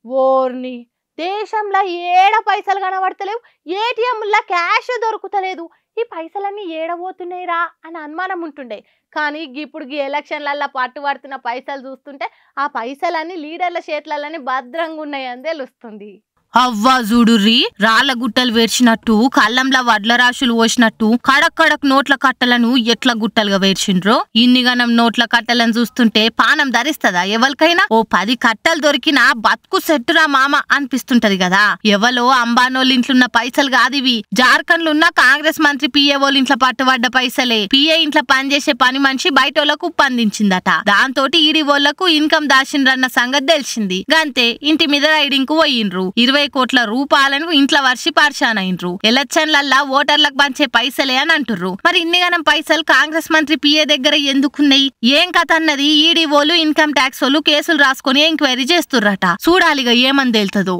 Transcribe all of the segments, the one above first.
ఓర్ని దేశంలో ఏడ పైసలు కనబడతలేవు, ఏటీఎంల క్యాష్ దొరుకుతలేదు. ఈ పైసలన్నీ ఏడబోతున్నాయిరా అని అనుమానం ఉంటుండే. కానీ ఇప్పుడు ఈ ఎలక్షన్లల్లో పట్టుబడుతున్న పైసలు చూస్తుంటే ఆ పైసలన్నీ లీడర్ల చేతులలోనే భద్రంగా ఉన్నాయని తెలుస్తుంది. అవ్వా చూడుర్రి, రాళ్ల గుట్టలు వేర్చినట్టు కళ్ళంలా వడ్ల రాశులు పోసినట్టు కడక్ కడక్ నోట్ల కట్టలను ఎట్లా గుట్టలుగా వేర్చిండ్రో. ఇన్నిగనం నోట్ల కట్టలను చూస్తుంటే పానం ధరిస్తదా ఎవరికైనా? ఓ 10 కట్టలు దొరికినా బతుకు సెట్టురా మామ అనిపిస్తుంటది కదా. ఎవలో అంబానోళ్ళ ఇంట్లున్న పైసలు కాదివి, జార్ఖండ్ లో ఉన్న కాంగ్రెస్ మంత్రి పిఏ వాళ్ళ ఇంట్లో పట్టుబడ్డ పైసలే. పిఏ ఇంట్లో పనిచేసే పని మనిషి బయటోళ్లకు ఉప్పందించిందట. దాంతో ఈడి వాళ్ళకు ఇన్కమ్ దాచిండ్రన్న సంగతి తెలిసింది. గంతే ఇంటి మీద రైడింగ్ కు పోయిండ్రు. 20 కోట్ల రూపాయలను ఇంట్లో వర్షి పార్షానైండ్రు. ఎలక్షన్లల్లా ఓటర్లకు పంచే పైసలే అని అంటుర్రు. మరి ఇన్నిగనం పైసలు కాంగ్రెస్ మంత్రి పిఏ దగ్గర ఎందుకున్నాయి, ఏం కథ అన్నది ఈడీ వాళ్ళు ఇన్కమ్ ట్యాక్స్ వాళ్ళు కేసులు రాసుకొని ఎంక్వైరీ చేస్తుర్రట. చూడాలిగా ఏమని తేలుతుందో.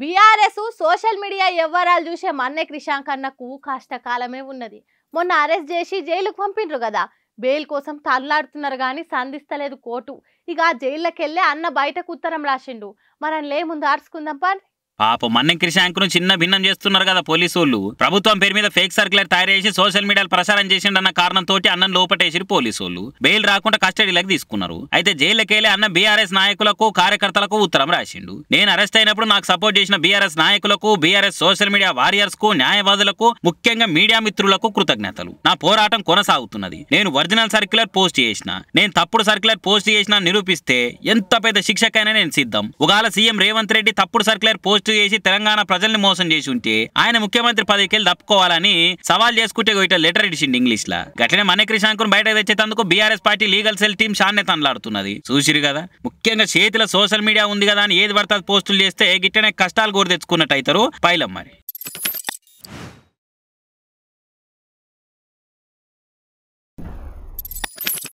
బీఆర్ఎస్ సోషల్ మీడియా వ్యవహారాలు చూసే మన్నె క్రిషాంక్ అన్నకు కష్టకాలమే ఉన్నది. మొన్న అరెస్ట్ చేసి జైలుకు పంపిండ్రు కదా. బెయిల్ కోసం తల్లాడుతున్నారు గాని సంధిస్తలేదు కోర్టు. ఇక జైల్లోకెళ్ళి అన్న బయటకు ఉత్తరం రాసిండు. మనం లేముందు ఆర్చుకుందాం పని. పాపం మన్నె క్రిషాంక్ ను చిన్న భిన్నం చేస్తున్నారు కదా పోలీసోళ్ళు. ప్రభుత్వం పేరు మీద ఫేక్ సర్క్యులర్ తయారు చేసి సోషల్ మీడియాలో ప్రసారం చేసిండన్న కారణంతో అన్నం లోపటేసి పోలీసోళ్ళు బెయిల్ రాకుండా కస్టడీలోకి తీసుకున్నారు. అయితే జైలుకెళ్లి అన్న బీఆర్ఎస్ నాయకులకు కార్యకర్తలకు ఉత్తరం రాసిండు. నేను అరెస్ట్ అయినప్పుడు నాకు సపోర్ట్ చేసిన బీఆర్ఎస్ నాయకులకు, బీఆర్ఎస్ సోషల్ మీడియా వారియర్స్ కు, న్యాయవాదులకు, ముఖ్యంగా మీడియా మిత్రులకు కృతజ్ఞతలు. నా పోరాటం కొనసాగుతున్నది. నేను ఒరిజినల్ సర్క్యులర్ పోస్ట్ చేసిన, నేను తప్పుడు సర్క్యులర్ పోస్ట్ చేసిన నిరూపిస్తే ఎంత పెద్ద శిక్షకైనా నేను సిద్ధం. ఒకవేళ సీఎం రేవంత్ రెడ్డి తప్పుడు సర్క్యులర్ పోస్ట్ చేసి తెలంగాణ ప్రజల్ని మోసం చేసి ఉంటే ఆయన ముఖ్యమంత్రి పదవికెళ్ళి తప్పుకోవాలని సవాల్ చేసుకుంటే ఇట్లా లెటర్ ఇచ్చిండు ఇంగ్లీష్ లా. గట్లనే మన్నె క్రిషాంక్ ను బయటకు తెచ్చేందుకు BRS party legal cell team షాన్నే తనలాడుతున్నది. చూసిరు కదా, ముఖ్యంగా చేతిలో సోషల్ మీడియా ఉంది కదా అని ఏది పడితే పోస్టులు చేస్తే గిట్టనే కష్టాలు కూడా తెచ్చుకున్నట్టు అవుతారు పైలం మరి.